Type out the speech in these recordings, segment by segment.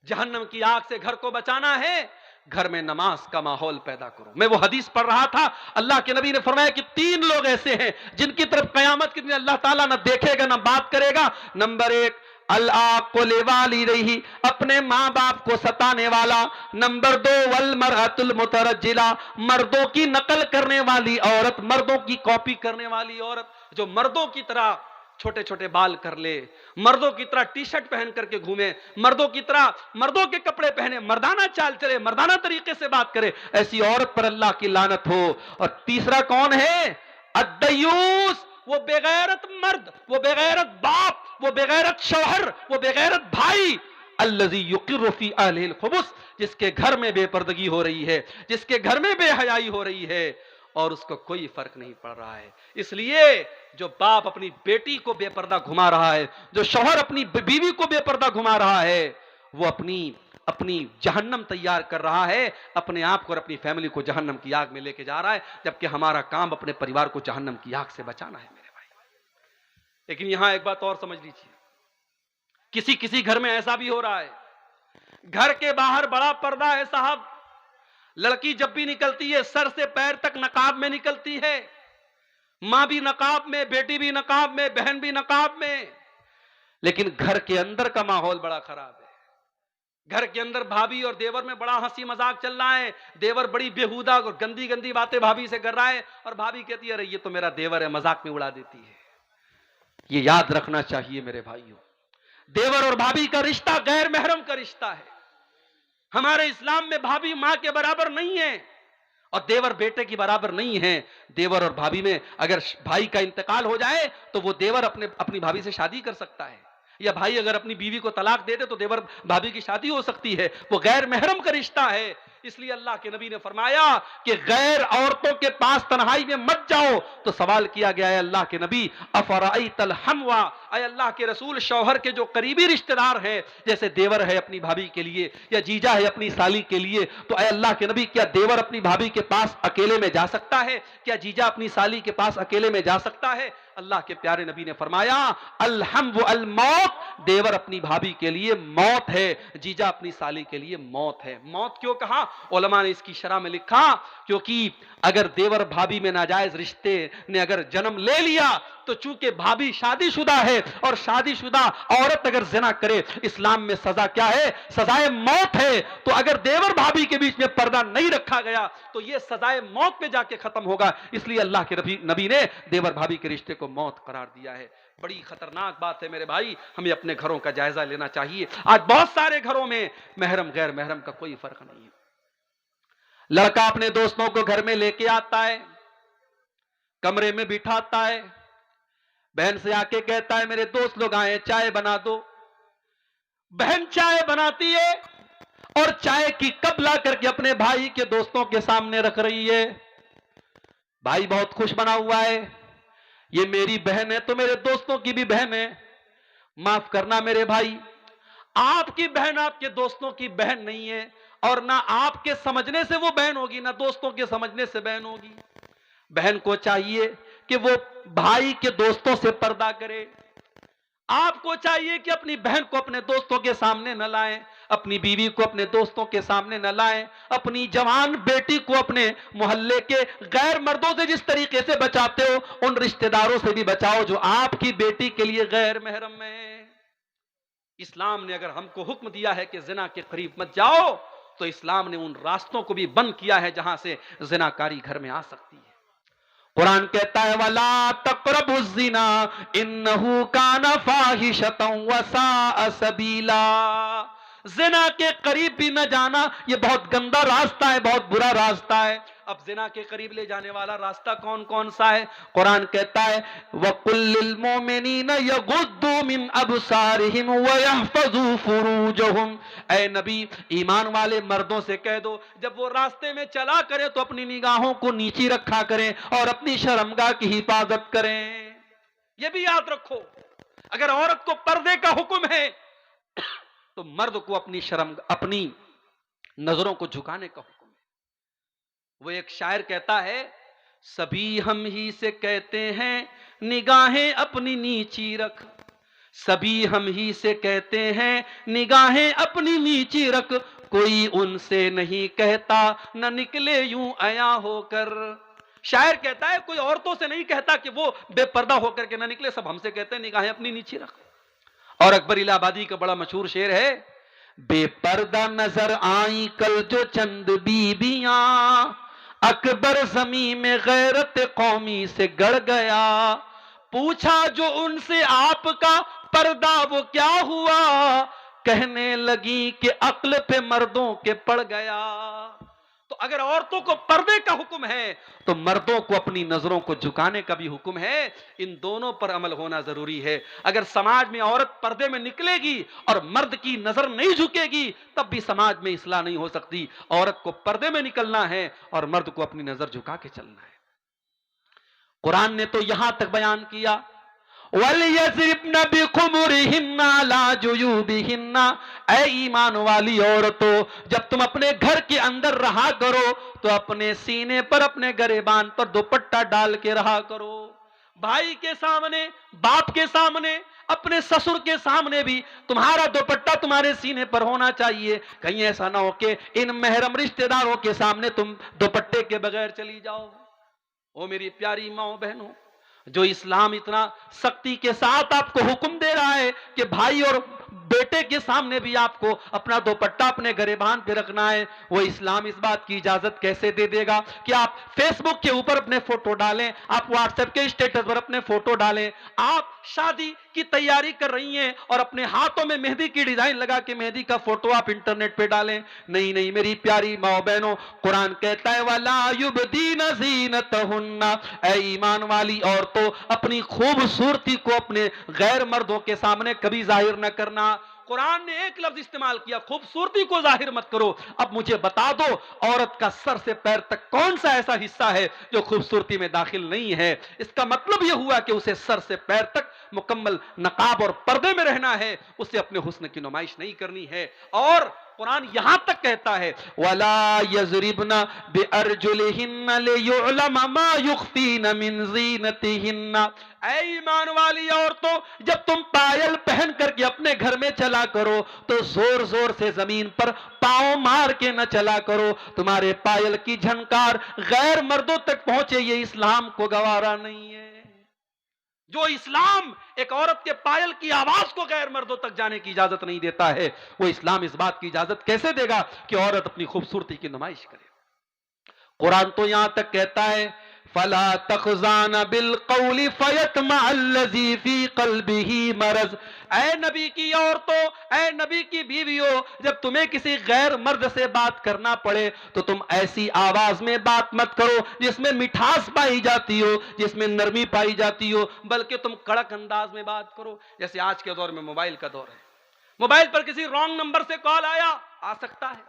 جہنم کی آگ سے گھر کو بچانا ہے، گھر میں نماز کا ماحول پیدا کرو۔ میں وہ حدیث پڑھ رہا تھا، اللہ کے نبی نے فرمایا کہ 3 لوگ ایسے ہیں جن کی طرف قیامت کے دن اللہ تعالیٰ نہ دیکھے گا نہ بات کرے گا۔ نمبر 1، العاق لوالدیہ، اپنے ماں باپ کو ستانے والا۔ نمبر 2، والمرأۃ المترجلہ، مردوں کی نقل کرنے والی عورت، مردوں کی کاپی کرنے والی عورت، جو مردوں کی طرح چھوٹے چھوٹے بال کر لے، مردوں کی طرح ٹی شرٹ پہن کر کے گھومے، مردوں کی طرح مردوں کے کپڑے پہنے، مردانہ چال چلے، مردانہ طریقے سے بات کرے، ایسی عورت پر اللہ کی لعنت ہو۔ اور تیسرا کون ہے؟ الدیوس، وہ بغیرت مرد، وہ بغیرت باپ، وہ بغیرت شوہر، وہ بغیرت بھائی، الذی یقر فی اہلہ الخبث، جس کے گھر میں بے پردگی ہو رہی ہے، جس کے گھر میں بے حیائی ہو رہی ہے اور اس کو کوئی فرق نہیں پڑ رہا ہے۔ اس لیے جو باپ اپنی بیٹی کو بے پردہ گھما رہا ہے، جو شوہر اپنی بیوی کو بے پردہ گھما رہا ہے، وہ اپنی جہنم تیار کر رہا ہے، اپنے آپ کو اور اپنی فیملی کو جہنم کی آگ میں لے کے جا رہا ہے، جبکہ ہمارا کام اپنے پریوار کو جہنم کی آگ سے بچانا ہے میرے بھائی۔ لیکن یہاں ایک بات اور سمجھ لیجیے، کسی گھر میں ایسا بھی ہو رہا ہے، گھر کے باہر بڑا پردہ ہے صاحب، لڑکی جب بھی نکلتی ہے سر سے پیر تک نقاب میں نکلتی ہے، ماں بھی نقاب میں، بیٹی بھی نقاب میں، بہن بھی نقاب میں، لیکن گھر کے اندر کا ماحول بڑا خراب ہے۔ گھر کے اندر بھابھی اور دیور میں بڑا ہنسی مذاق چل رہا ہے، دیور بڑی بےہودہ اور گندی باتیں بھابھی سے کر رہا ہے، اور بھابھی کہتی ہے ارے یہ تو میرا دیور ہے، مذاق میں اڑا دیتی ہے۔ یہ یاد رکھنا چاہیے میرے بھائیوں، دیور اور بھابھی کا رشتہ غیر محرم کا رشتہ ہے۔ ہمارے اسلام میں بھابھی ماں کے برابر نہیں ہے اور دیور بیٹے کی برابر نہیں ہے۔ دیور اور بھابھی میں اگر بھائی کا انتقال ہو جائے تو وہ دیور اپنی بھابھی سے شادی کر سکتا ہے، یا بھائی اگر اپنی بیوی کو طلاق دے دے تو دیور بھابھی کی شادی ہو سکتی ہے، وہ غیر محرم کا رشتہ ہے۔ اس لیے اللہ کے نبی نے فرمایا کہ غیر عورتوں کے پاس تنہائی میں مت جاؤ۔ تو سوال کیا گیا ہے اللہ کے نبی افرأیت الحموا، اے اللہ کے رسول، شوہر کے جو قریبی رشتہ دار ہیں، جیسے دیور ہے اپنی بھابھی کے لیے یا جیجا ہے اپنی سالی کے لیے، تو اے اللہ کے نبی کیا دیور اپنی بھابھی کے پاس اکیلے میں جا سکتا ہے؟ کیا جیجا اپنی سالی کے پاس اکیلے میں جا سکتا ہے؟ اللہ کے پیارے نبی نے فرمایا الحم الموت، دیور اپنی بھابھی کے لیے موت ہے، جیجا اپنی سالی کے لیے موت ہے۔ موت کیوں کہا؟ علماء نے اس کی شرح میں لکھا کیونکہ اگر دیور بھابھی میں ناجائز رشتے نے اگر جنم لے لیا تو چونکہ بھابھی شادی شدہ ہے اور شادی شدہ عورت اگر زنا کرے اسلام میں سزا کیا ہے؟ سزائے موت ہے۔ تو اگر دیور بھابھی کے بیچ میں پردہ نہیں رکھا گیا تو یہ سزائے موت میں جا کے ختم ہوگا۔ اس لیے اللہ کے نبی نے دیور بھابھی کے رشتے کو موت قرار دیا ہے۔ بڑی خطرناک بات ہے میرے بھائی، ہمیں اپنے گھروں کا جائزہ لینا چاہیے۔ آج بہت سارے گھروں میں محرم غیر محرم کا کوئی فرق نہیں ہے۔ لڑکا اپنے دوستوں کو گھر میں لے کے آتا ہے، کمرے میں بٹھاتا ہے، بہن سے آ کے کہتا ہے میرے دوست لوگ آئے چائے بنا دو۔ بہن چائے بناتی ہے اور چائے کی کپ لا کر کے اپنے بھائی کے دوستوں کے سامنے رکھ رہی ہے۔ بھائی بہت خوش بنا ہوا ہے، یہ میری بہن ہے تو میرے دوستوں کی بھی بہن ہے، معاف کرنا میرے بھائی، آپ کی بہن آپ کے دوستوں کی بہن نہیں ہے، اور نہ آپ کے سمجھنے سے وہ بہن ہوگی نہ دوستوں کے سمجھنے سے بہن ہوگی۔ بہن کو چاہیے کہ وہ بھائی کے دوستوں سے پردہ کرے، آپ کو چاہیے کہ اپنی بہن کو اپنے دوستوں کے سامنے نہ لائیں، اپنی بیوی کو اپنے دوستوں کے سامنے نہ لائیں، اپنی جوان بیٹی کو اپنے محلے کے غیر مردوں سے جس طریقے سے بچاتے ہو ان رشتہ داروں سے بھی بچاؤ جو آپ کی بیٹی کے لیے غیر محرم ہیں۔ اسلام نے اگر ہم کو حکم دیا ہے کہ زنا کے قریب مت جاؤ تو اسلام نے ان راستوں کو بھی بند کیا ہے جہاں سے زناکاری گھر میں آ سکتی ہے۔ قرآن کہتا ہے وَلَا تَقْرَبُوا الزِّنَا إِنَّهُ كَانَ فَاحِشَةً وَسَاءَ سَبِيلًا، زنا کے قریب بھی نہ جانا، یہ بہت گندا راستہ ہے، بہت برا راستہ ہے۔ اب زنا کے قریب لے جانے والا راستہ کون کون سا ہے؟ قرآن کہتا ہے وَقُلْ لِلْمُؤْمِنِينَ يَغُضُّوا مِنْ أَبْصَارِهِمْ وَيَحْفَظُوا فُرُوجَهُمْ، اے نبی ایمان والے مردوں سے کہہ دو جب وہ راستے میں چلا کرے تو اپنی نگاہوں کو نیچی رکھا کریں اور اپنی شرمگاہ کی حفاظت کریں۔ یہ بھی یاد رکھو اگر عورت کو پردے کا حکم ہے تو مرد کو اپنی نظروں کو جھکانے کا حکم ہے۔ وہ ایک شاعر کہتا ہے سبھی ہم ہی سے کہتے ہیں نگاہیں اپنی نیچی رکھ، سبھی ہم ہی سے کہتے ہیں نگاہیں اپنی نیچی رکھ، کوئی ان سے نہیں کہتا نہ نکلے یوں عیاں ہو کر۔ شاعر کہتا ہے کوئی عورتوں سے نہیں کہتا کہ وہ بے پردہ ہو کر کے نہ نکلے، سب ہم سے کہتے ہیں نگاہیں اپنی نیچی رکھ۔ اور اکبر الہ آبادی کا بڑا مشہور شعر ہے، بے پردہ نظر آئیں کل جو چند بیبیاں، اکبر زمین میں غیرت قومی سے گڑ گیا، پوچھا جو ان سے آپ کا پردہ وہ کیا ہوا، کہنے لگی کہ عقل پہ مردوں کے پڑ گیا۔ تو اگر عورتوں کو پردے کا حکم ہے تو مردوں کو اپنی نظروں کو جھکانے کا بھی حکم ہے، ان دونوں پر عمل ہونا ضروری ہے۔ اگر سماج میں عورت پردے میں نکلے گی اور مرد کی نظر نہیں جھکے گی تب بھی سماج میں اصلاح نہیں ہو سکتی۔ عورت کو پردے میں نکلنا ہے اور مرد کو اپنی نظر جھکا کے چلنا ہے۔ قرآن نے تو یہاں تک بیان کیا، وَلْيَضْرِبْنَ بِخُمُرِهِنَّ عَلَىٰ جُيُوبِهِنَّ، اے ایمان والی عورتوں جب تم اپنے گھر کے اندر رہا کرو تو اپنے سینے پر، اپنے گریبان پر دوپٹہ ڈال کے رہا کرو۔ بھائی کے سامنے، باپ کے سامنے، اپنے سسر کے سامنے بھی تمہارا دوپٹہ تمہارے سینے پر ہونا چاہیے۔ کہیں ایسا نہ ہو کہ ان محرم رشتہ داروں کے سامنے تم دوپٹے کے بغیر چلی جاؤ۔ او میری پیاری ماں بہنوں، جو اسلام اتنا سختی کے ساتھ آپ کو حکم دے رہا ہے کہ بھائی اور بیٹے کے سامنے بھی آپ کو اپنا دوپٹہ اپنے گریبان پہ رکھنا ہے، وہ اسلام اس بات کی اجازت کیسے دے دے گا کہ آپ فیس بک کے اوپر اپنے فوٹو ڈالیں، آپ واٹس ایپ کے اسٹیٹس پر اپنے فوٹو ڈالیں، آپ شادی کی تیاری کر رہی ہیں اور اپنے ہاتھوں میں مہندی کی ڈیزائن لگا کے مہندی کا فوٹو آپ انٹرنیٹ پہ ڈالیں؟ نہیں نہیں میری پیاری ماں بہنوں، قرآن کہتا ہے وَلَا يُبْدِينَ زِينَتَهُنَّ، اے ایمان والی عورتوں اپنی خوبصورتی کو اپنے غیر مردوں کے سامنے کبھی ظاہر نہ کرنا۔ قرآن نے ایک لفظ استعمال کیا، خوبصورتی کو ظاہر مت کرو۔ اب مجھے بتا دو عورت کا سر سے پیر تک کون سا ایسا حصہ ہے جو خوبصورتی میں داخل نہیں ہے؟ اس کا مطلب یہ ہوا کہ اسے سر سے پیر تک مکمل نقاب اور پردے میں رہنا ہے، اسے اپنے حسن کی نمائش نہیں کرنی ہے۔ اور قرآن یہاں تک کہتا ہے وَلَا يَضْرِبْنَ بِأَرْجُلِهِنَّ لِيُعْلَمَ مَا يُخْفِينَ مِنْ زِينَتِهِنَّ، اے ایمان والی عورتوں جب تم پائل پہن کر کے اپنے گھر میں چلا کرو تو زور زور سے زمین پر پاؤں مار کے نہ چلا کرو، تمہارے پائل کی جھنکار غیر مردوں تک پہنچے یہ اسلام کو گوارا نہیں ہے۔ جو اسلام ایک عورت کے پائل کی آواز کو غیر مردوں تک جانے کی اجازت نہیں دیتا ہے، وہ اسلام اس بات کی اجازت کیسے دے گا کہ عورت اپنی خوبصورتی کی نمائش کرے؟ قرآن تو یہاں تک کہتا ہے فَلَا تَخْضَعْنَ بِالْقَوْلِ فَيَطْمَعَ الَّذِي فِي قَلْبِهِ مَرَضٌ، اے نبی کی عورتوں، اے نبی کی بیویوں، جب تمہیں کسی غیر مرد سے بات کرنا پڑے تو تم ایسی آواز میں بات مت کرو جس میں مٹھاس پائی جاتی ہو، جس میں نرمی پائی جاتی ہو، بلکہ تم کڑک انداز میں بات کرو۔ جیسے آج کے دور میں موبائل کا دور ہے، موبائل پر کسی رانگ نمبر سے کال آ سکتا ہے۔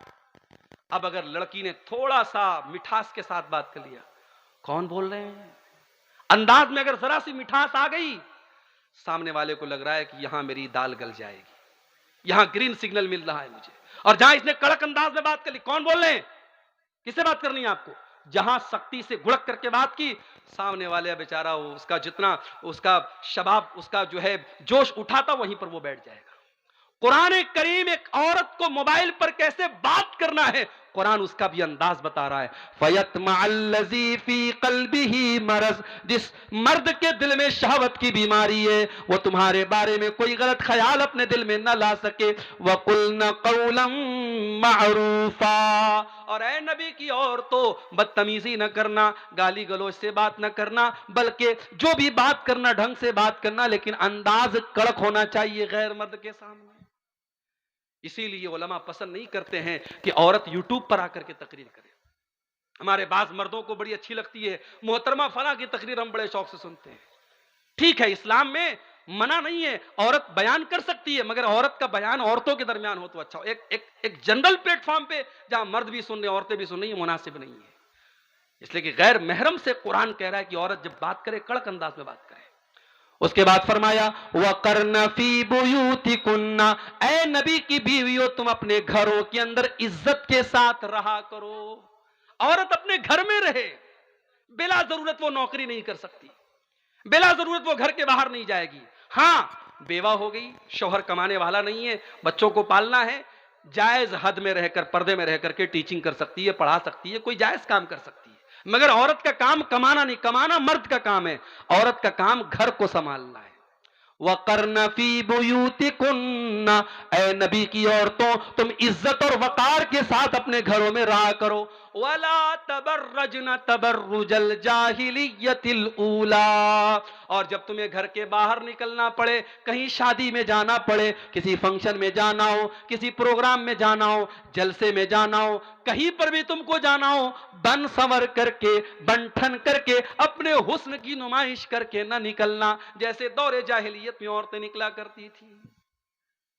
اب اگر لڑکی نے تھوڑا سا مٹھاس کے ساتھ بات کر لیا، کون بول رہے ہیں، انداز میں اگر ذرا سی مٹھاس آ گئی، سامنے والے کو لگ رہا ہے کہ یہاں میری دال گل جائے گی، یہاں گرین سگنل مل رہا ہے مجھے۔ اور جہاں اس نے کڑک انداز میں بات کر لی، کون بول رہے ہیں، کس سے بات کرنی ہے آپ کو؟ جہاں سختی سے گڑک کر کے بات کی، سامنے والے بیچارہ اس کا جتنا اس کا شباب، اس کا جو ہے جوش اٹھا تھا وہیں پر وہ بیٹھ جائے گا۔ قرآن کریم ایک عورت کو موبائل پر کیسے بات کرنا ہے قرآن اس کا بھی انداز بتا رہا ہے۔ فَيَطْمَعَ الَّذِي فِي قَلْبِهِ مَرَضٌ، جس مرد کے دل میں شہوت کی بیماری ہے وہ تمہارے بارے میں کوئی غلط خیال اپنے دل میں نہ لا سکے۔ وَقُلْنَ قَوْلًا مَعْرُوفًا، اور اے نبی کی عورتوں بدتمیزی نہ کرنا، گالی گلوچ سے بات نہ کرنا، بلکہ جو بھی بات کرنا ڈھنگ سے بات کرنا، لیکن انداز کڑک ہونا چاہیے غیر مرد کے سامنے۔ اسی لیے علماء پسند نہیں کرتے ہیں کہ عورت یوٹیوب پر آ کر کے تقریر کرے۔ ہمارے بعض مردوں کو بڑی اچھی لگتی ہے، محترمہ فلاں کی تقریر ہم بڑے شوق سے سنتے ہیں۔ ٹھیک ہے، اسلام میں منع نہیں ہے، عورت بیان کر سکتی ہے، مگر عورت کا بیان عورتوں کے درمیان ہو تو اچھا ہو۔ ایک جنرل پلیٹ فارم پہ جہاں مرد بھی سن رہے ہیں عورتیں بھی سن رہی ہیں، مناسب نہیں ہے۔ اس لیے کہ غیر محرم سے قرآن کہہ رہا ہے کہ عورت جب بات کرے کڑک انداز میں بات کرے۔ اس کے بعد فرمایا وَقَرْنَ فِي بُيُوتِكُنَّ، اے نبی کی بیویوں تم اپنے گھروں کے اندر عزت کے ساتھ رہا کرو۔ عورت اپنے گھر میں رہے، بلا ضرورت وہ نوکری نہیں کر سکتی، بلا ضرورت وہ گھر کے باہر نہیں جائے گی۔ ہاں بیوہ ہو گئی، شوہر کمانے والا نہیں ہے، بچوں کو پالنا ہے، جائز حد میں رہ کر، پردے میں رہ کر کے ٹیچنگ کر سکتی ہے، پڑھا سکتی ہے، کوئی جائز کام کر سکتی ہے، مگر عورت کا کام کمانا نہیں، کمانا مرد کا کام ہے، عورت کا کام گھر کو سنبھالنا ہے۔ وَقَرْنَ فِي بُيُوتِكُنَّ، اے نبی کی عورتوں تم عزت اور وقار کے ساتھ اپنے گھروں میں رہا کرو۔ وَلَا تَبَرَّجْنَ تَبَرُّجَ الْجَاهِلِيَّةِ الْأُولَىٰ، اور جب تمہیں گھر کے باہر نکلنا پڑے، کہیں شادی میں جانا پڑے، کسی فنکشن میں جانا ہو، کسی پروگرام میں جانا ہو، جلسے میں جانا ہو، کہیں پر بھی تم کو جانا ہو، بن سنور کر کے، بن ٹھن کر کے، اپنے حسن کی نمائش کر کے نہ نکلنا جیسے دور جاہلیت میں عورتیں نکلا کرتی تھی۔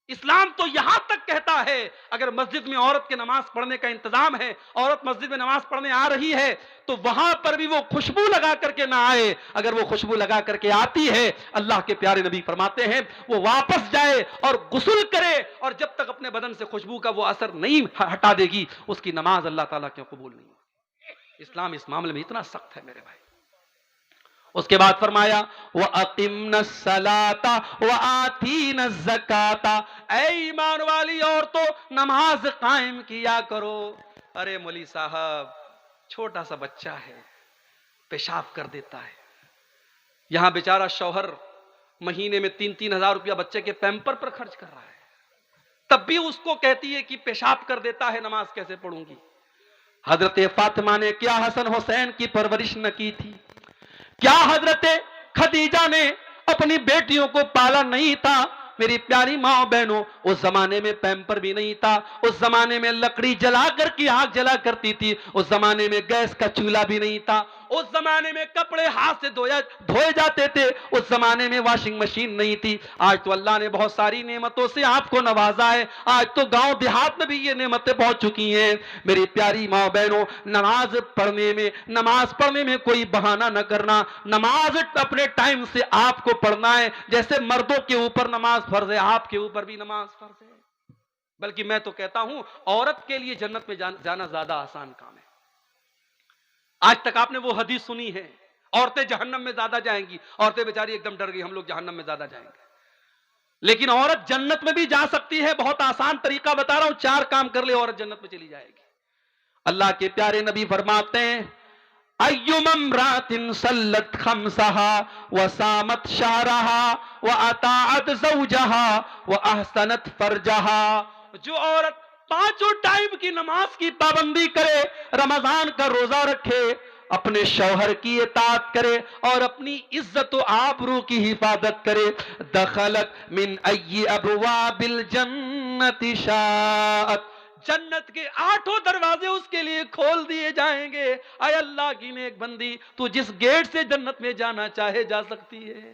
اسلام تو یہاں تک کہتا ہے اگر مسجد میں عورت کے نماز پڑھنے کا انتظام ہے، عورت مسجد میں نماز پڑھنے آ رہی ہے تو وہاں پر بھی وہ خوشبو لگا کر کے نہ آئے، اگر وہ خوشبو لگا کر کے آتی ہے اللہ کے پیارے نبی فرماتے ہیں وہ واپس جائے اور غسل کرے، اور جب تک اپنے بدن سے خوشبو کا وہ اثر نہیں ہٹا دے گی اس کی نماز اللہ تعالیٰ کے قبول نہیں ہوگی۔ اسلام اس معاملے میں اتنا سخت ہے میرے بھائی۔ اس کے بعد فرمایا وَأَقِمْنَ الصَّلَاةَ وَآتِينَ الزَّكَاةَ، اے ایمان والی عورتوں نماز قائم کیا کرو۔ ارے مولی صاحب چھوٹا سا بچہ ہے، پیشاب کر دیتا ہے، یہاں بیچارہ شوہر مہینے میں 3-3 ہزار روپیہ بچے کے پیمپر پر خرچ کر رہا ہے، تب بھی اس کو کہتی ہے کہ پیشاب کر دیتا ہے، نماز کیسے پڑھوں گی؟ حضرت فاطمہ نے کیا حسن حسین کی پرورش نہ کی تھی؟ کیا حضرت خدیجہ نے اپنی بیٹیوں کو پالا نہیں تھا؟ میری پیاری ماں بہنوں، اس زمانے میں پیمپر بھی نہیں تھا، اس زمانے میں لکڑی جلا کر کی آگ جلا کرتی تھی، اس زمانے میں گیس کا چولہا بھی نہیں تھا، اس زمانے میں کپڑے ہاتھ سے دھوئے جاتے تھے، اس زمانے میں واشنگ مشین نہیں تھی۔ آج تو اللہ نے بہت ساری نعمتوں سے آپ کو نوازا ہے، آج تو گاؤں دیہات میں بھی یہ نعمتیں پہنچ چکی ہیں۔ میری پیاری ماں بہنوں نماز پڑھنے میں کوئی بہانہ نہ کرنا، نماز اپنے ٹائم سے آپ کو پڑھنا ہے، جیسے مردوں کے اوپر نماز فرض ہے آپ کے اوپر بھی نماز فرض ہے، بلکہ میں تو کہتا ہوں عورت کے لیے جنت میں جانا زیادہ آسان کام ہے۔ آج تک آپ نے وہ حدیث سنی ہے عورتیں جہنم میں زیادہ جائیں گی، عورتیں بیچاری ایک دم ڈر گئی ہم لوگ جہنم میں زیادہ جائیں گے، لیکن عورت جنت میں بھی جا سکتی ہے، بہت آسان طریقہ بتا رہا ہوں، 4 کام کر لے عورت جنت میں چلی جائے گی۔ اللہ کے پیارے نبی فرماتے ہیں اَيُّمَا امْرَأَةٍ صَلَّتْ خَمْسَهَا وَصَامَتْ شَهْرَهَا وَأَطَاعَتْ زَوْجَهَا وَأَحْسَنَتْ فَرْجَهَا، جو عورت 5 ٹائم کی نماز کی پابندی کرے، رمضان کا روزہ رکھے، اپنے شوہر کی اطاعت کرے اور اپنی عزت و آبرو کی حفاظت کرے، دخلت من ای ابواب الجنت شاءت، جنت کے 8 دروازے اس کے لیے کھول دیے جائیں گے۔ اے اللہ کی نیک بندی تو جس گیٹ سے جنت میں جانا چاہے جا سکتی ہے۔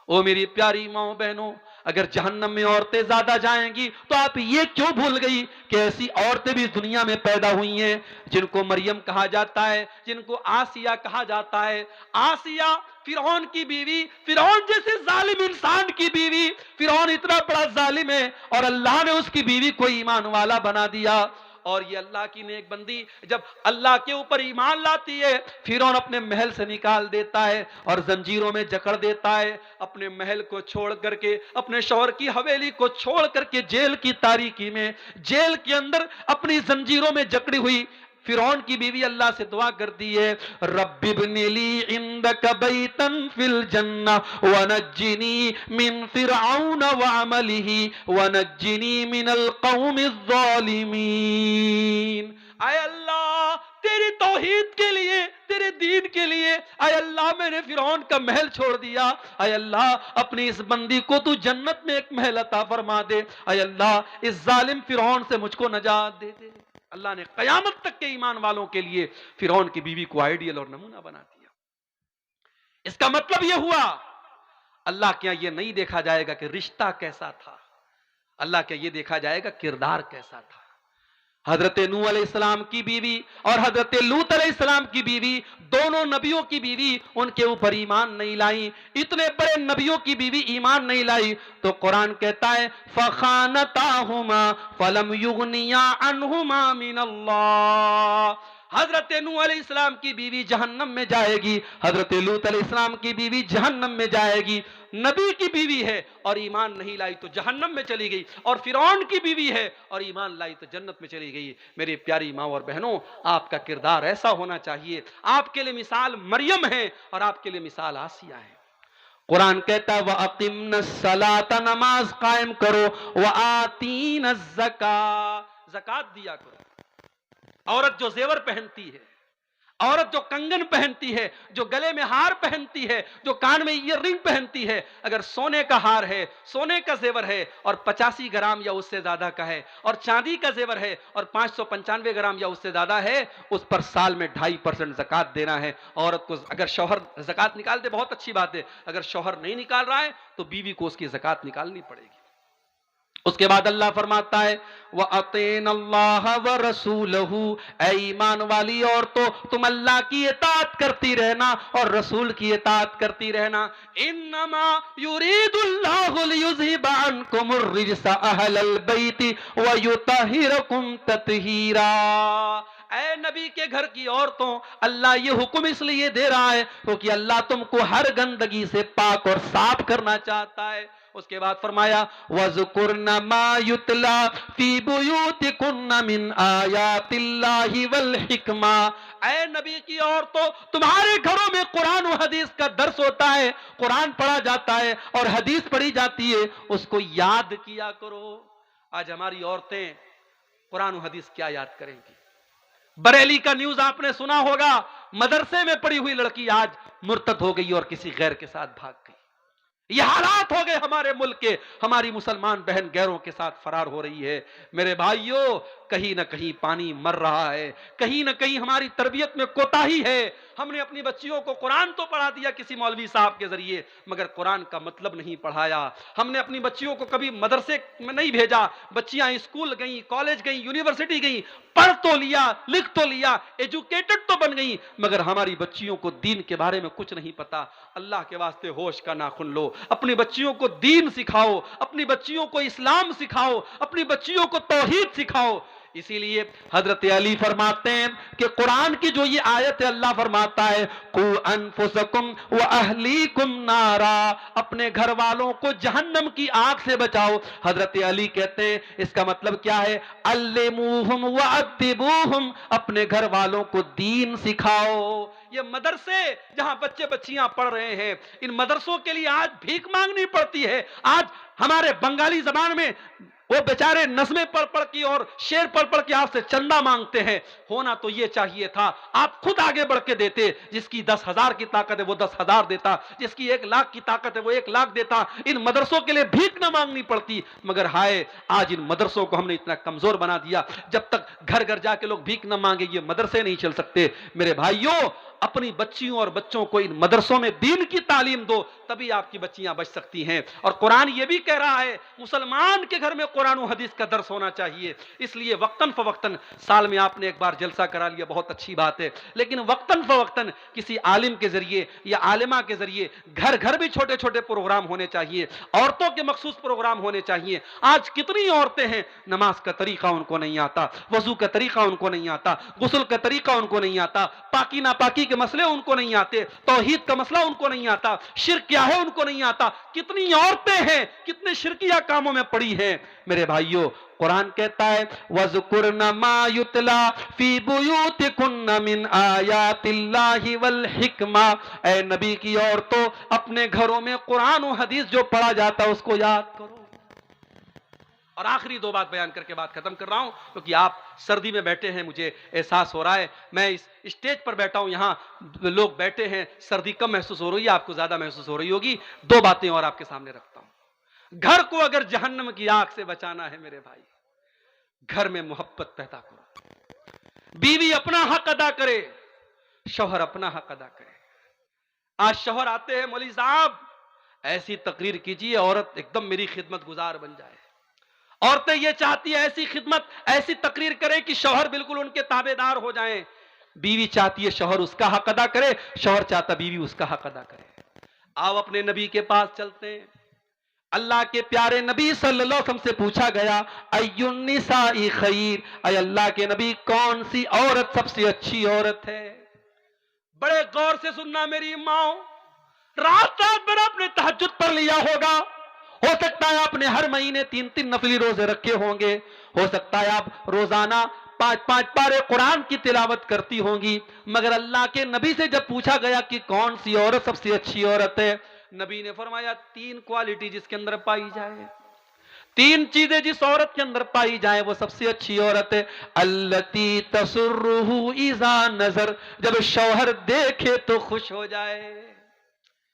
او میری پیاری ماں بہنوں، اگر جہنم میں عورتیں زیادہ جائیں گی تو آپ یہ کیوں بھول گئی کہ ایسی عورتیں بھی دنیا میں پیدا ہوئی ہیں جن کو مریم کہا جاتا ہے، جن کو آسیہ کہا جاتا ہے۔ آسیہ فرعون کی بیوی، فرعون جیسے ظالم انسان کی بیوی، فرعون اتنا بڑا ظالم ہے اور اللہ نے اس کی بیوی کو ایمان والا بنا دیا، اور یہ اللہ کی نیک بندی جب اللہ کے اوپر ایمان لاتی ہے فرعون اپنے محل سے نکال دیتا ہے اور زنجیروں میں جکڑ دیتا ہے، اپنے محل کو چھوڑ کر کے، اپنے شوہر کی حویلی کو چھوڑ کر کے جیل کی تاریکی میں، جیل کے اندر اپنی زنجیروں میں جکڑی ہوئی فرعون کی بیوی اللہ سے دعا کرتی ہے رب ابن لی عندک بیتا فی الجنہ ونجنی من فرعون وعملہ ونجنی من القوم الظالمین۔ اے اللہ تیری توحید کے لیے، تیرے دین کے لیے، اے اللہ میں نے فرعون کا محل چھوڑ دیا، اے اللہ اپنی اس بندی کو تو جنت میں ایک محل عطا فرما دے، اے اللہ اس ظالم فرعون سے مجھ کو نجات دے دے۔ اللہ نے قیامت تک کے ایمان والوں کے لیے فرعون کی بیوی کو آئیڈیل اور نمونہ بنا دیا۔ اس کا مطلب یہ ہوا اللہ کے یہاں یہ نہیں دیکھا جائے گا کہ رشتہ کیسا تھا، اللہ کے یہ دیکھا جائے گا کردار کیسا تھا۔ حضرت نوح علیہ السلام کی بیوی اور حضرت لوط علیہ السلام کی بیوی، دونوں نبیوں کی بیوی ان کے اوپر ایمان نہیں لائی، اتنے بڑے نبیوں کی بیوی ایمان نہیں لائی تو قرآن کہتا ہے فَخَانَتَاهُمَا فَلَمْ يُغْنِيَا عَنْهُمَا مِنَ اللَّهِ، حضرت نوح علیہ السلام کی بیوی جہنم میں جائے گی، حضرت لوط علیہ السلام کی بیوی جہنم میں جائے گی، نبی کی بیوی ہے اور ایمان نہیں لائی تو جہنم میں چلی گئی، اور فرعون کی بیوی ہے اور ایمان لائی تو جنت میں چلی گئی۔ میری پیاری ماں اور بہنوں، آپ کا کردار ایسا ہونا چاہیے۔ آپ کے لیے مثال مریم ہے اور آپ کے لیے مثال آسیہ ہے۔ قرآن کہتا ہے وَأَقِمْنَا الصَّلَاةَ، نماز قائم کرو، وَآتِينَا الزَّكَاةَ، زکوٰۃ دیا کرو۔ عورت جو زیور پہنتی ہے، عورت جو کنگن پہنتی ہے، جو گلے میں ہار پہنتی ہے، جو کان میں ایئر رنگ پہنتی ہے، اگر سونے کا ہار ہے، سونے کا زیور ہے اور 85 گرام یا اس سے زیادہ کا ہے، اور چاندی کا زیور ہے اور 595 گرام یا اس سے زیادہ ہے، اس پر سال میں 2.5% زکوٰۃ دینا ہے۔ عورت کو اگر شوہر زکوٰۃ نکال دے بہت اچھی بات ہے، اگر شوہر نہیں نکال رہا ہے تو بیوی کو اس کی زکوٰۃ نکالنی پڑے گی۔ اس کے بعد اللہ فرماتا ہے وَأَطِيعْنَا اللَّهَ وَرَسُولَهُ، اے ایمان والی عورتوں تم اللہ کی اطاعت کرتی رہنا اور رسول کی اطاعت کرتی رہنا۔ انما یرید اللہ لیذھب عنکم الرجس اہل البیت ویطہرکم تطہیرا۔ اے نبی کے گھر کی عورتوں، اللہ یہ حکم اس لیے دے رہا ہے کیونکہ اللہ تم کو ہر گندگی سے پاک اور صاف کرنا چاہتا ہے۔ اس کے بعد فرمایا وَذْكُرْنَ مَا يُتْلَى فِي بُيُوتِكُنَّ مِنْ آيَاتِ اللَّهِ وَالْحِكْمَةِ، اے نبی کی عورتوں تمہارے گھروں میں قرآن و حدیث کا درس ہوتا ہے، قرآن پڑھا جاتا ہے اور حدیث پڑھی جاتی ہے، اس کو یاد کیا کرو۔ آج ہماری عورتیں قرآن و حدیث کیا یاد کریں گی؟ بریلی کا نیوز آپ نے سنا ہوگا، مدرسے میں پڑھی ہوئی لڑکی آج مرتد ہو گئی اور کسی غیر کے ساتھ بھاگ گئی۔ یہ حالات ہو گئے ہمارے ملک کے، ہماری مسلمان بہن غیروں کے ساتھ فرار ہو رہی ہے۔ میرے بھائیوں، کہیں نہ کہیں پانی مر رہا ہے، کہیں نہ کہیں ہماری تربیت میں کوتاہی ہے۔ ہم نے اپنی بچیوں کو قرآن تو پڑھا دیا کسی مولوی صاحب کے ذریعے، مگر قرآن کا مطلب نہیں پڑھایا۔ ہم نے اپنی بچیوں کو کبھی مدرسے میں نہیں بھیجا، بچیاں اسکول گئیں، کالج گئیں، یونیورسٹی گئیں، پڑھ تو لیا، لکھ تو لیا، ایجوکیٹڈ تو بن گئیں، مگر ہماری بچیوں کو دین کے بارے میں کچھ نہیں پتا۔ اللہ کے واسطے ہوش کا ناخن لو، اپنی بچیوں کو دین سکھاؤ، اپنی بچیوں کو اسلام سکھاؤ، اپنی بچیوں کو توحید سکھاؤ۔ اسی لیے حضرت علی فرماتے ہیں کہ قرآن کی جو یہ آیت ہے، اللہ فرماتا ہے قُوا أَنفُسَكُمْ وَأَهْلِيكُمْ نَارًا، اپنے گھر والوں کو جہنم کی آگ سے بچاؤ۔ حضرت علی کہتے ہیں اس کا مطلب کیا ہے؟ عَلِّمُوهُمْ وَأَدِّبُوهُمْ، اپنے گھر والوں کو دین سکھاؤ۔ یہ مدرسے جہاں بچے بچیاں پڑھ رہے ہیں، ان مدرسوں کے لیے آج بھیک مانگنی پڑتی ہے۔ آج ہمارے بنگالی زبان میں وہ بیچارے نظمیں پڑھ پڑھ کے اور شعر پڑھ پڑھ کے آپ سے چندہ مانگتے ہیں۔ ہونا تو یہ چاہیے تھا آپ خود آگے بڑھ کے دیتے، جس کی 10,000 کی طاقت ہے وہ 10,000 دیتا، جس کی 1,00,000 کی طاقت ہے وہ 1,00,000 دیتا، ان مدرسوں کے لیے بھیک نہ مانگنی پڑتی۔ مگر ہائے، آج ان مدرسوں کو ہم نے اتنا کمزور بنا دیا، جب تک گھر گھر جا کے لوگ بھیک نہ مانگے یہ مدرسے نہیں چل سکتے۔ میرے بھائیوں، اپنی بچیوں اور بچوں کو ان مدرسوں میں دین کی تعلیم دو، تبھی آپ کی بچیاں بچ سکتی ہیں۔ اور قرآن یہ بھی کہہ رہا ہے مسلمان کے گھر میں قرآن و حدیث کا درس ہونا چاہیے۔ اس لیے وقتاً فوقتاً، سال میں آپ نے ایک بار جلسہ کرا لیا بہت اچھی بات ہے، لیکن وقتاً فوقتاً کسی عالم کے ذریعے یا عالمہ کے ذریعے گھر گھر بھی چھوٹے چھوٹے پروگرام ہونے چاہیے، عورتوں کے مخصوص پروگرام ہونے چاہیے۔ آج کتنی عورتیں ہیں نماز کا طریقہ ان کو نہیں آتا، وضو کا طریقہ ان کو نہیں آتا، غسل کا طریقہ ان کو نہیں آتا، پاکی ناپاکی کے مسئلے ان کو نہیں آتے، توحید کا مسئلہ ان کو نہیں آتا، شرک کیا ہے ان کو نہیں آتا۔ کتنی عورتیں ہیں کتنے شرکیہ کاموں میں پڑی ہیں۔ میرے بھائیوں، قرآن کہتا ہے وَذْكُرْنَ مَا يُتْلَى فِي بُيُوتِكُنَّ مِنْ آيَاتِ اللَّهِ وَالْحِكْمَةِ، اے نبی کی عورتوں اپنے گھروں میں قرآن و حدیث جو پڑھا جاتا ہے اس کو یاد کرو۔ اور آخری دو بات بیان کر کے بات ختم کر رہا ہوں، کیونکہ آپ سردی میں بیٹھے ہیں، مجھے احساس ہو رہا ہے، میں اس اسٹیج پر بیٹھا ہوں، یہاں لوگ بیٹھے ہیں، سردی کم محسوس ہو رہی ہے، آپ کو زیادہ محسوس ہو رہی ہوگی۔ دو باتیں اور آپ کے سامنے رکھتا ہوں۔ گھر کو اگر جہنم کی آگ سے بچانا ہے میرے بھائی، گھر میں محبت پیدا کرو، بیوی اپنا حق ادا کرے، شوہر اپنا حق ادا کرے۔ آج شوہر آتے ہیں مولوی صاحب ایسی تقریر کیجیے عورت ایک دم میری خدمت گزار بن جائے۔ عورتیں یہ چاہتی ہے ایسی خدمت ایسی تقریر کرے کہ شوہر بالکل ان کے تابع دار ہو جائیں۔ بیوی چاہتی ہے شوہر اس کا حق ادا کرے، شوہر چاہتا بیوی اس کا حق ادا کرے۔ آؤ اپنے نبی کے پاس چلتے ہیں۔ اللہ کے پیارے نبی صلی اللہ علیہ وسلم سے پوچھا گیا ای النساء خیر، اے اللہ کے نبی کون سی عورت سب سے اچھی عورت ہے؟ بڑے غور سے سننا میری ماں، رات رات بھر آپ نے تہجد پڑھ لیا ہوگا، ہو سکتا ہے آپ نے ہر مہینے 3 نفلی روزے رکھے ہوں گے، ہو سکتا ہے آپ روزانہ 5 پارے قرآن کی تلاوت کرتی ہوں گی، مگر اللہ کے نبی سے جب پوچھا گیا کہ کون سی عورت سب سے اچھی عورت ہے، نبی نے فرمایا 3 کوالٹی جس کے اندر پائی جائے، 3 چیزیں جس عورت کے اندر پائی جائیں وہ سب سے اچھی عورت ہے۔ التی تسرہ اذا نظر، جب شوہر دیکھے تو خوش ہو جائے۔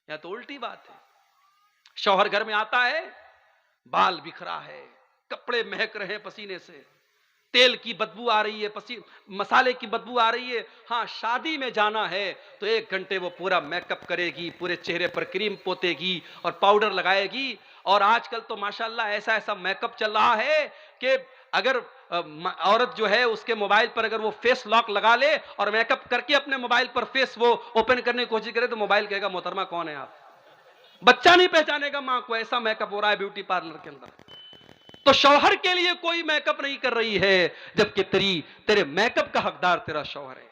یا تو الٹی بات ہے، شوہر گھر میں آتا ہے، بال بکھرا ہے، کپڑے مہک رہے ہیں پسینے سے، تیل کی بدبو آ رہی ہے، مسالے کی بدبو آ رہی ہے، ہاں شادی میں جانا ہے تو 1 گھنٹے وہ پورا میک اپ کرے گی، پورے چہرے پر کریم پوتے گی اور پاؤڈر لگائے گی، اور آج کل تو ماشاءاللہ ایسا میک اپ چل رہا ہے کہ اگر عورت جو ہے اس کے موبائل پر اگر وہ فیس لاک لگا لے اور میک اپ کر کے اپنے موبائل پر فیس وہ اوپن کرنے کی کوشش کرے تو موبائل کہے گا محترمہ کون ہے آپ، بچہ نہیں پہچانے گا ماں کو، ایسا میک اپ ہو رہا ہے بیوٹی پارلر کے اندر۔ تو شوہر کے لیے کوئی میک اپ نہیں کر رہی ہے، جبکہ تیرے میک اپ کا حقدار تیرا شوہر ہے۔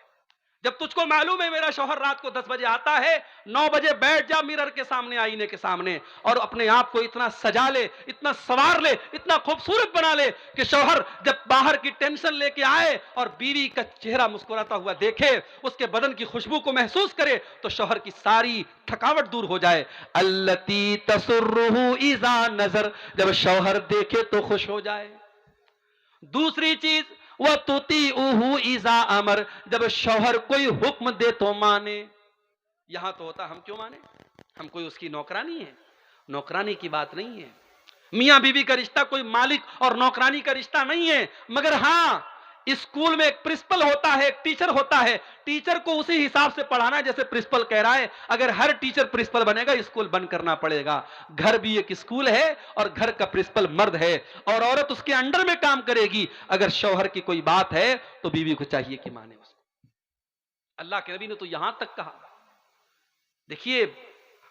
جب تجھ کو معلوم ہے میرا شوہر رات کو 10 بجے آتا ہے، 9 بجے بیٹھ جا میرر کے سامنے، آئینے کے سامنے، اور اپنے آپ کو اتنا سجا لے، اتنا سوار لے، اتنا خوبصورت بنا لے کہ شوہر جب باہر کی ٹینشن لے کے آئے اور بیوی کا چہرہ مسکراتا ہوا دیکھے، اس کے بدن کی خوشبو کو محسوس کرے تو شوہر کی ساری تھکاوٹ دور ہو جائے۔ التی تسرہ اذا نظر، جب شوہر دیکھے تو خوش ہو جائے۔ دوسری چیز وَتُطِيعُهُ إِذَا أَمَرَ، جب شوہر کوئی حکم دے تو مانے۔ یہاں تو ہوتا ہم کیوں مانے؟ ہم کوئی اس کی نوکرانی ہے؟ نوکرانی کی بات نہیں ہے، میاں بیوی کا رشتہ کوئی مالک اور نوکرانی کا رشتہ نہیں ہے، مگر ہاں اسکول میں ایک پرنسپل ہوتا ہے، ایک ٹیچر ہوتا ہے، ٹیچر کو اسی حساب سے پڑھانا ہے جیسے پرنسپل کہہ رہا ہے۔ اگر ہر ٹیچر پرنسپل بنے گا اسکول بند کرنا پڑے گا۔ گھر بھی ایک اسکول ہے اور گھر کا پرنسپل مرد ہے اور عورت اس کے انڈر میں کام کرے گی۔ اگر شوہر کی کوئی بات ہے تو بیوی کو چاہیے کہ مانے اس کو۔ اللہ کے نبی نے تو یہاں تک کہا، دیکھیے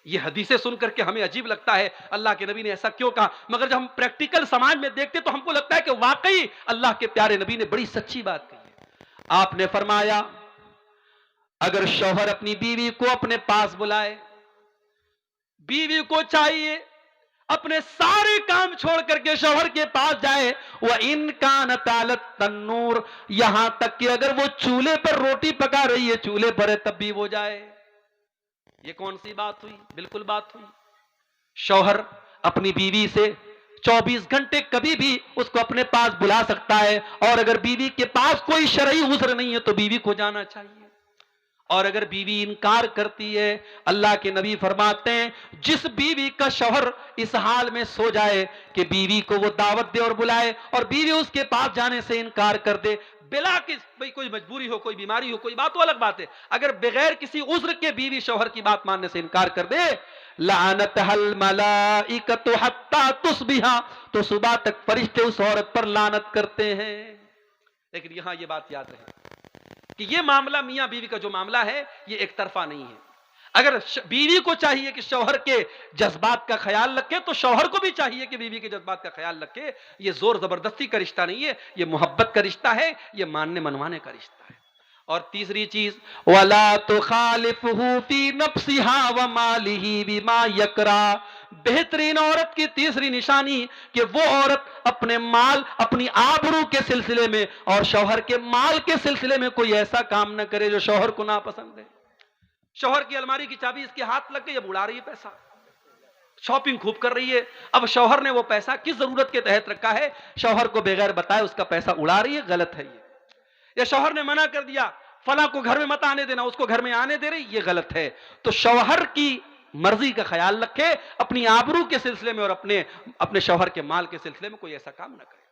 یہ حدیثیں سن کر کے ہمیں عجیب لگتا ہے اللہ کے نبی نے ایسا کیوں کہا، مگر جب ہم پریکٹیکل سماج میں دیکھتے تو ہم کو لگتا ہے کہ واقعی اللہ کے پیارے نبی نے بڑی سچی بات کہی ہے۔ آپ نے فرمایا اگر شوہر اپنی بیوی کو اپنے پاس بلائے، بیوی کو چاہیے اپنے سارے کام چھوڑ کر کے شوہر کے پاس جائے، وَإِن كَانَتْ عَلَى التَّنُّورِ، یہاں تک کہ اگر وہ چولہے پر روٹی پکا رہی ہے، چولہے پر ہے تب بھی وہ جائے۔ یہ کون سی بات ہوئی؟ بالکل بات ہوئی، شوہر اپنی بیوی سے 24 گھنٹے کبھی بھی اس کو اپنے پاس بلا سکتا ہے، اور اگر بیوی کے پاس کوئی شرعی عذر نہیں ہے تو بیوی کو جانا چاہیے۔ اور اگر بیوی انکار کرتی ہے، اللہ کے نبی فرماتے ہیں جس بیوی کا شوہر اس حال میں سو جائے کہ بیوی کو وہ دعوت دے اور بلائے اور بیوی اس کے پاس جانے سے انکار کر دے، بلا کس بھئی کوئی مجبوری ہو، کوئی بیماری ہو، کوئی بات تو الگ بات ہے، اگر بغیر کسی عذر کے بیوی شوہر کی بات ماننے سے انکار کر دے، لعنتها الملائکۃ حتی تصبح، تو صبح تک فرشتے اس عورت پر لعنت کرتے ہیں۔ لیکن یہاں یہ بات یاد رہے کہ یہ معاملہ میاں بیوی کا جو معاملہ ہے یہ ایک طرفہ نہیں ہے۔ اگر بیوی کو چاہیے کہ شوہر کے جذبات کا خیال رکھے تو شوہر کو بھی چاہیے کہ بیوی کے جذبات کا خیال رکھے۔ یہ زور زبردستی کا رشتہ نہیں ہے، یہ محبت کا رشتہ ہے، یہ ماننے منوانے کا رشتہ ہے۔ اور تیسری چیز وَلَا تُخَالِفْهُ فِي نَفْسِهَا وَمَالِهِ بِمَا يَكْرَهُ، بہترین عورت کی تیسری نشانی کہ وہ عورت اپنے مال، اپنی آبرو کے سلسلے میں اور شوہر کے مال کے سلسلے میں کوئی ایسا کام نہ کرے جو شوہر کو ناپسند ہے۔ شوہر کی الماری کی چابی اس کے ہاتھ لگ گئی، اب اڑا رہی ہے پیسہ، شاپنگ خوب کر رہی ہے، اب شوہر نے وہ پیسہ کس ضرورت کے تحت رکھا ہے، شوہر کو بغیر بتائے اس کا پیسہ اڑا رہی ہے، غلط ہے یہ۔ یا شوہر نے منع کر دیا فلاں کو گھر میں مت آنے دینا، اس کو گھر میں آنے دے رہی، یہ غلط ہے۔ تو شوہر کی مرضی کا خیال رکھے اپنی آبرو کے سلسلے میں اور اپنے شوہر کے مال کے سلسلے میں کوئی ایسا کام نہ کرے۔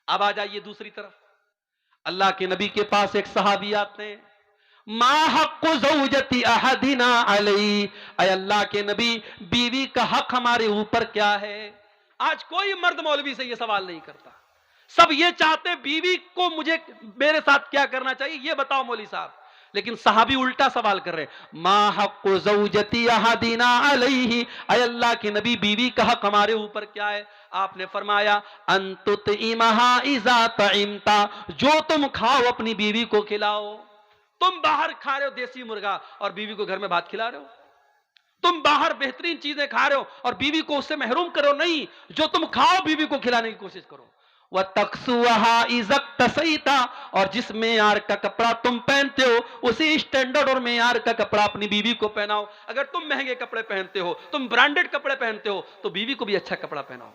اب آ جائیے دوسری طرف، اللہ کے نبی کے پاس ایک صحابی آتے ہیں، ما حق زوجت احدنا علی، اے اللہ کے نبی بیوی کا حق ہمارے اوپر کیا ہے؟ آج کوئی مرد مولوی سے یہ سوال نہیں کرتا، سب یہ چاہتے بیوی کو میرے ساتھ کیا کرنا چاہیے، یہ بتاؤ مولوی صاحب۔ لیکن صحابی الٹا سوال کر رہے ہیں، ما حق زوجتی احدنا علیہ، اے اللہ کے نبی بیوی کا حق ہمارے اوپر کیا ہے؟ آپ نے فرمایا ان تطعمھا اذا طعمت، جو تم کھاؤ اپنی بیوی کو کھلاؤ۔ تم باہر کھا رہے ہو دیسی مرغا اور بیوی کو گھر میں بھات کھلا رہے ہو؟ تم باہر بہترین چیزیں کھا رہے ہو اور بیوی کو اس سے محروم کرو؟ نہیں، جو تم کھاؤ بیوی کو کھلانے کی کوشش کرو۔ وَتَقْسُوَهَا إِذَا اكْتَسَيْتَ، اور جس معیار کا کپڑا تم پہنتے ہو اسی اسٹینڈرڈ اور معیار کا کپڑا اپنی بیوی کو پہناؤ۔ اگر تم مہنگے کپڑے پہنتے ہو، تم برانڈڈ کپڑے پہنتے ہو، تو بیوی کو بھی اچھا کپڑا پہناؤ۔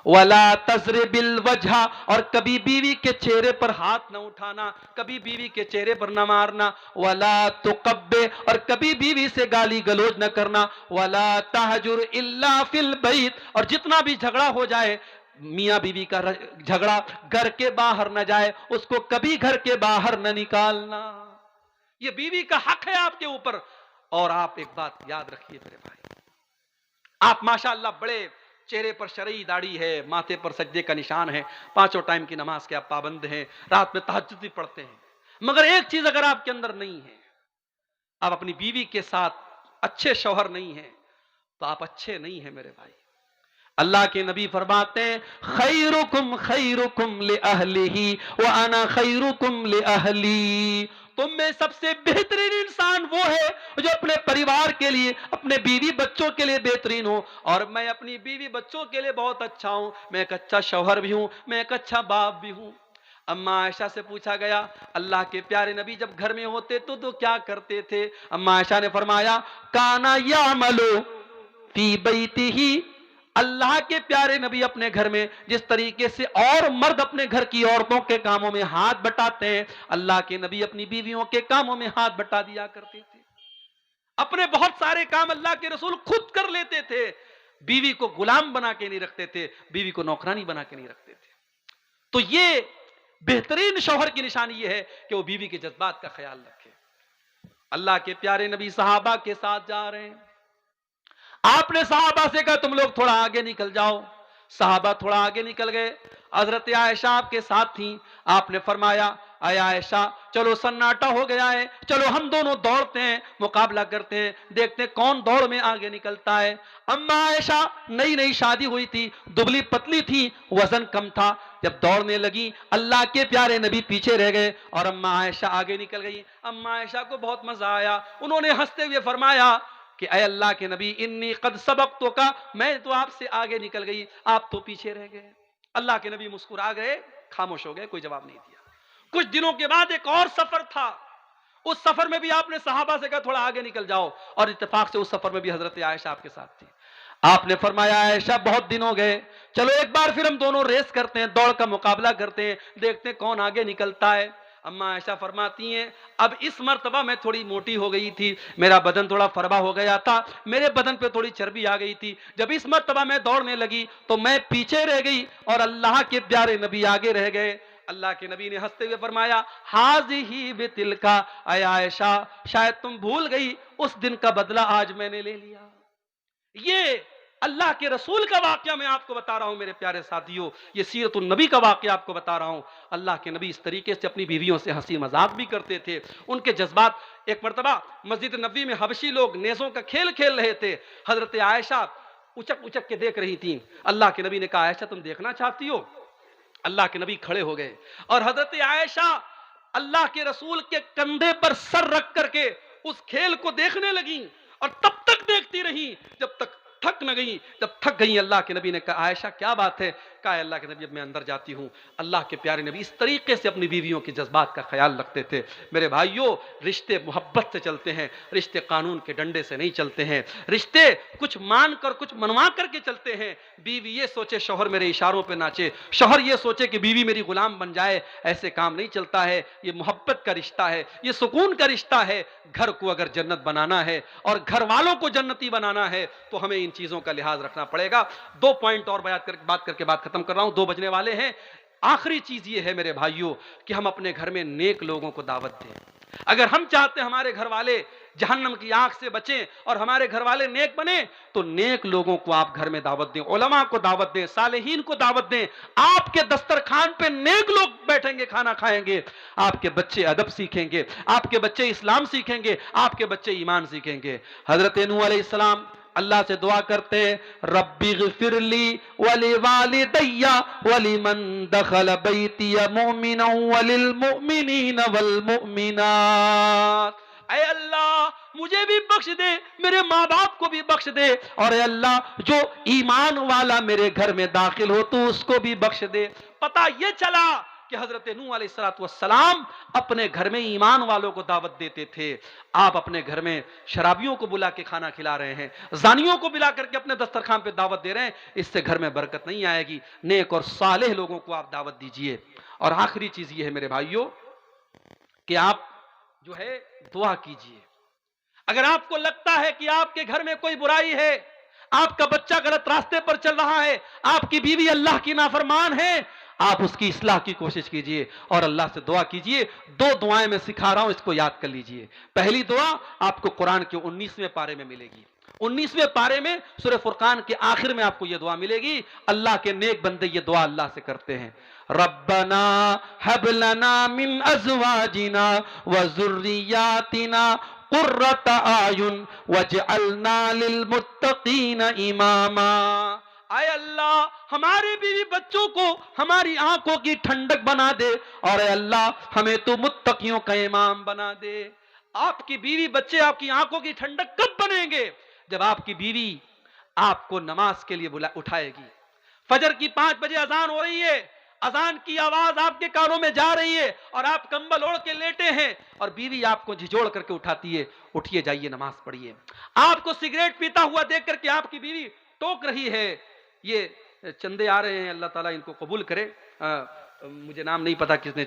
وَلَا تَضْرِبِ الْوَجْهَ، اور کبھی بیوی کے چہرے پر ہاتھ نہ اٹھانا، کبھی بیوی کے چہرے پر نہ مارنا۔ وَلَا تُقَبِّ، اور کبھی بیوی سے گالی گلوچ نہ کرنا۔ وَلَا تَهْجُرْ إِلَّا فِي الْبَيْتِ، اور جتنا بھی جھگڑا ہو جائے، میاں بیوی کا جھگڑا گھر کے باہر نہ جائے، اس کو کبھی گھر کے باہر نہ نکالنا۔ یہ بیوی کا حق ہے آپ کے اوپر۔ اور آپ ایک بات یاد رکھیے میرے بھائی، آپ ماشاءاللہ بڑے چہرے پر شرعی داڑھی ہے، ماتھے پر سجدے کا نشان ہے، 5 ٹائم کی نماز کے آپ پابند ہیں، رات میں تہجد بھی پڑھتے ہیں، مگر ایک چیز اگر آپ کے اندر نہیں ہے، آپ اپنی بیوی کے ساتھ اچھے شوہر نہیں ہیں، تو آپ اچھے نہیں ہیں میرے بھائی۔ اللہ کے نبی فرماتے ہیں خیرکم خیرکم لأہلہ وانا خیرکم لأہلی، تم میں سب سے بہترین انسان وہ ہے جو اپنے پریوار کے لیے، اپنے بیوی بچوں کے لیے بہترین ہو، اور میں اپنی بیوی بچوں کے لیے بہت اچھا ہوں، میں ایک اچھا شوہر بھی ہوں، میں ایک اچھا باپ بھی ہوں۔ اما عائشہ سے پوچھا گیا اللہ کے پیارے نبی جب گھر میں ہوتے تو کیا کرتے تھے؟ اما عائشہ نے فرمایا کانا یعمل فی بیتہ، اللہ کے پیارے نبی اپنے گھر میں جس طریقے سے اور مرد اپنے گھر کی عورتوں کے کاموں میں ہاتھ بٹاتے ہیں، اللہ کے نبی اپنی بیویوں کے کاموں میں ہاتھ بٹا دیا کرتے تھے۔ اپنے بہت سارے کام اللہ کے رسول خود کر لیتے تھے، بیوی کو غلام بنا کے نہیں رکھتے تھے، بیوی کو نوکرانی بنا کے نہیں رکھتے تھے۔ تو یہ بہترین شوہر کی نشانی یہ ہے کہ وہ بیوی کے جذبات کا خیال رکھے۔ اللہ کے پیارے نبی صحابہ کے ساتھ جا رہے ہیں، آپ نے صحابہ سے کہا تم لوگ تھوڑا آگے نکل جاؤ، صحابہ تھوڑا آگے نکل گئے، حضرت عائشہ آپ کے ساتھ تھیں، آپ نے فرمایا اے عائشہ چلو سناٹا ہو گیا ہے، چلو ہم دونوں دوڑتے ہیں، مقابلہ کرتے ہیں، دیکھتے ہیں کون دوڑ میں آگے نکلتا ہے۔ اما عائشہ نئی نئی شادی ہوئی تھی، دبلی پتلی تھی، وزن کم تھا، جب دوڑنے لگی اللہ کے پیارے نبی پیچھے رہ گئے اور اما عائشہ آگے نکل گئی۔ اما عائشہ کو بہت مزہ آیا، انہوں نے ہنستے ہوئے فرمایا کہ اے اللہ کے نبی انی قد سبقتک، میں تو آپ سے آگے نکل گئی، آپ تو پیچھے رہ گئے۔ اللہ کے نبی مسکرا گئے، خاموش ہو گئے، کوئی جواب نہیں دیا۔ کچھ دنوں کے بعد ایک اور سفر تھا، اس سفر میں بھی آپ نے صحابہ سے کہا تھوڑا آگے نکل جاؤ، اور اتفاق سے اس سفر میں بھی حضرت عائشہ آپ کے ساتھ تھی۔ آپ نے فرمایا عائشہ بہت دن ہو گئے، چلو ایک بار پھر ہم دونوں ریس کرتے ہیں، دوڑ کا مقابلہ کرتے ہیں، دیکھتے ہیں کون آگے نکلتا ہے۔ اما عائشہ فرماتی ہیں اب اس مرتبہ میں تھوڑی موٹی ہو گئی تھی، میرا بدن تھوڑا فربا ہو گیا تھا، میرے بدن پہ تھوڑی چربی آ گئی تھی، جب اس مرتبہ میں دوڑنے لگی تو میں پیچھے رہ گئی اور اللہ کے پیارے نبی آگے رہ گئے۔ اللہ کے نبی نے ہنستے ہوئے فرمایا حاذہ بتلک، اے عائشہ شاید تم بھول گئی اس دن کا بدلہ آج میں نے لے لیا۔ یہ اللہ کے رسول کا واقعہ میں آپ کو بتا رہا ہوں میرے پیارے ساتھیوں، یہ سیرت النبی کا واقعہ آپ کو بتا رہا ہوں۔ اللہ کے نبی اس طریقے سے اپنی بیویوں سے ہنسی مذاق بھی کرتے تھے، ان کے جذبات۔ ایک مرتبہ مسجد نبوی میں حبشی لوگ نیزوں کا کھیل کھیل رہے تھے، حضرت عائشہ اچک اچک کے دیکھ رہی تھیں۔ اللہ کے نبی نے کہا عائشہ تم دیکھنا چاہتی ہو؟ اللہ کے نبی کھڑے ہو گئے اور حضرت عائشہ اللہ کے رسول کے کندھے پر سر رکھ کر کے اس کھیل کو دیکھنے لگیں، اور تب تک دیکھتی رہی جب تک تھک نہ گئی۔ جب تھک گئی اللہ کے نبی نے کہا عائشہ کیا بات ہے؟ کہا اللہ کے نبی اب میں اندر جاتی ہوں۔ اللہ کے پیارے نبی اس طریقے سے اپنی بیویوں کے جذبات کا خیال رکھتے تھے۔ میرے بھائیوں رشتے محبت سے چلتے ہیں، رشتے قانون کے ڈنڈے سے نہیں چلتے ہیں، رشتے کچھ مان کر کچھ منوا کر کے چلتے ہیں۔ بیوی یہ سوچے شوہر میرے اشاروں پہ ناچے، شوہر یہ سوچے کہ بیوی میری غلام بن جائے، ایسے کام نہیں چلتا ہے۔ یہ محبت کا رشتہ ہے، یہ سکون کا رشتہ ہے۔ گھر کو اگر جنت بنانا ہے اور گھر والوں کو جنتی بنانا ہے تو ہمیں ان چیزوں کا لحاظ رکھنا پڑے گا۔ 2 پوائنٹ اور بات کر کے بات ختم کر رہا ہوں، 2 بجنے والے ہیں۔ آخری چیز یہ ہے میرے بھائیوں کہ ہم اپنے گھر میں نیک لوگوں کو دعوت دیں۔ اگر ہم چاہتے ہیں ہمارے گھر والے جہنم کی آنکھ سے بچیں اور ہمارے گھر والے نیک بنیں تو نیک لوگوں کو آپ گھر میں دعوت دیں، علماء کو دعوت دیں، صالحین کو دعوت دیں. آپ کے دسترخوان پہ نیک لوگ بیٹھیں گے، کھانا کھائیں گے. آپ کے بچے ادب سیکھیں گے، آپ کے بچے اسلام سیکھیں گے، آپ کے بچے ایمان سیکھیں گے. حضرت نوح علیہ السلام اللہ سے دعا کرتے ہیں، ربی اغفر لی ولوالدی ولمن دخل بیتی مؤمنا وللمؤمنین والمؤمنات. اے اللہ مجھے بھی بخش دے، میرے ماں باپ کو بھی بخش دے، اور اے اللہ جو ایمان والا میرے گھر میں داخل ہو تو اس کو بھی بخش دے. پتہ یہ چلا کہ حضرت نوح علیہ السلام اپنے گھر میں ایمان والوں کو دعوت دیتے تھے. آپ اپنے گھر میں شرابیوں کو بلا کے کھانا کھلا رہے ہیں، زانیوں کو بلا کر کے اپنے دسترخوان پہ دعوت دے رہے ہیں، اس سے گھر میں برکت نہیں آئے گی. نیک اور صالح لوگوں کو آپ دعوت دیجئے. اور آخری چیز یہ ہے میرے بھائیوں کہ آپ جو ہے دعا کیجئے. اگر آپ کو لگتا ہے کہ آپ کے گھر میں کوئی برائی ہے، آپ کا بچہ غلط راستے پر چل رہا ہے، آپ کی بیوی اللہ کی نافرمان ہے، آپ اس کی اصلاح کی کوشش کیجئے اور اللہ سے دعا کیجئے. 2 دعائیں میں سکھا رہا ہوں، اس کو یاد کر لیجئے. پہلی دعا آپ کو قرآن کے 19ویں پارے میں ملے گی. 19ویں پارے میں سورہ فرقان کے آخر میں آپ کو یہ دعا ملے گی. اللہ کے نیک بندے یہ دعا اللہ سے کرتے ہیں، ربنا ہب لنا من ازواجنا وذریاتنا قرۃ اعین واجعلنا للمتقین اماما. اے اللہ ہمارے بیوی بچوں کو ہماری آنکھوں کی ٹھنڈک بنا دے، اور اے اللہ ہمیں تو متقیوں کا امام بنا دے. آپ کی بیوی بچے آپ کی آنکھوں کی ٹھنڈک کب بنیں گے؟ جب آپ کی بیوی آپ کو نماز کے لیے اٹھائے گی. فجر کی 5 بجے اذان ہو رہی ہے، اذان کی آواز آپ کے کانوں میں جا رہی ہے اور آپ کمبل اوڑھ کے لیٹے ہیں اور بیوی آپ کو جھجوڑ کر کے اٹھاتی ہے، اٹھیے جائیے نماز پڑھیے. آپ کو سگریٹ پیتا ہوا دیکھ کر کے آپ کی بیوی ٹوک رہی ہے. یہ چندے آ رہے ہیں، اللہ تعالیٰ ان کو قبول کرے. مجھے نام نہیں پتا کس نے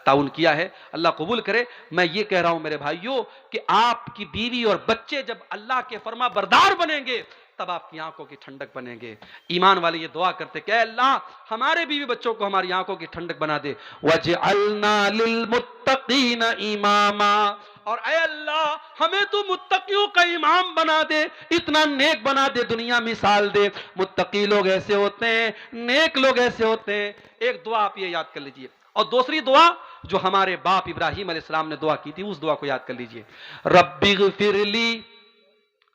تعاون کیا ہے، اللہ قبول کرے. میں یہ کہہ رہا ہوں میرے بھائیوں کہ آپ کی بیوی اور بچے جب اللہ کے فرما بردار بنیں گے تب آپ کی آنکھوں کی ٹھنڈک بنیں گے. ایمان والے یہ دعا کرتے کہ اے اللہ ہمارے بیوی بچوں کو ہماری آنکھوں کی ٹھنڈک بنا دے. وَجْعَلْنَا لِلْمُتَّقِينَ إِمَامًا، اور اے اللہ ہمیں تو متقیوں کا امام بنا دے، اتنا نیک بنا دے، دنیا مثال دے. متقی لوگ ایسے ہوتے ہیں، نیک لوگ ایسے ہوتے ہیں. ایک دعا آپ یہ یاد کر لیجئے. اور دوسری دعا جو ہمارے باپ ابراہیم علیہ السلام نے دعا کی تھی، اس دعا کو یاد کر لیجئے. رب اغفر لی،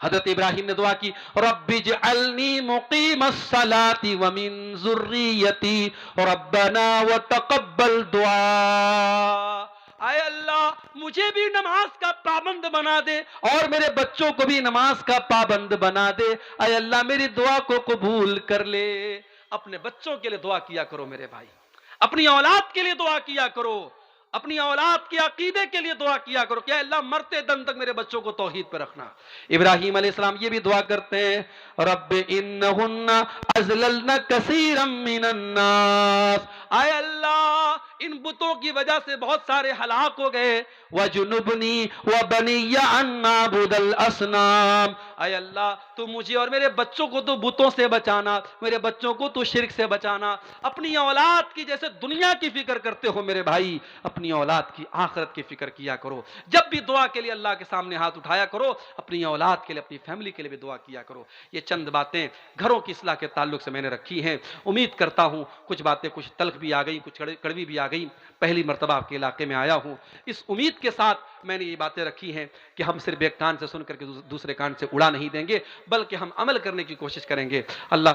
حضرت ابراہیم نے دعا کی، رب اجعلنی مقیم الصلاة ومن ذریتی ربنا وتقبل دعا. اے اللہ مجھے بھی نماز کا پابند بنا دے اور میرے بچوں کو بھی نماز کا پابند بنا دے. اے اللہ میری دعا کو قبول کر لے. اپنے بچوں کے لیے دعا کیا کرو میرے بھائی، اپنی اولاد کے لیے دعا کیا کرو، اپنی اولاد کے عقیدے کے لیے دعا کیا کرو کہ اے اللہ مرتے دم تک میرے بچوں کو توحید پہ رکھنا. ابراہیم علیہ السلام یہ بھی دعا کرتے ہیں، رب انہن اضللن کثیرا من الناس. اے اللہ ان بتوں کی وجہ سے بہت سارے ہلاک ہو گئے. وجنبنی وبنی ان نعبد الاصنام. اے اللہ تو مجھے اور میرے بچوں کو تو بتوں سے بچانا، میرے بچوں کو تو شرک سے بچانا. اپنی اولاد کی جیسے دنیا کی فکر کرتے ہو میرے بھائی، اپنی اولاد کی آخرت کی فکر کیا کرو. جب بھی دعا کے لیے اللہ کے سامنے ہاتھ اٹھایا کرو، اپنی اولاد کے لیے اپنی فیملی کے لیے بھی دعا کیا کرو. یہ چند باتیں گھروں کی اصلاح کے تعلق سے میں نے رکھی ہیں. امید کرتا ہوں کچھ باتیں کچھ تلخ بھی آ گئی، کچھ کڑوی بھی آ گئی. پہلی مرتبہ آپ کے علاقے میں آیا ہوں، اس امید کے ساتھ میں نے یہ باتیں رکھی ہیں کہ ہم صرف ایک کان سے سن کر کے دوسرے کان سے اڑا نہیں دیں گے، بلکہ ہم عمل کرنے کی کوشش کریں گے. اللہ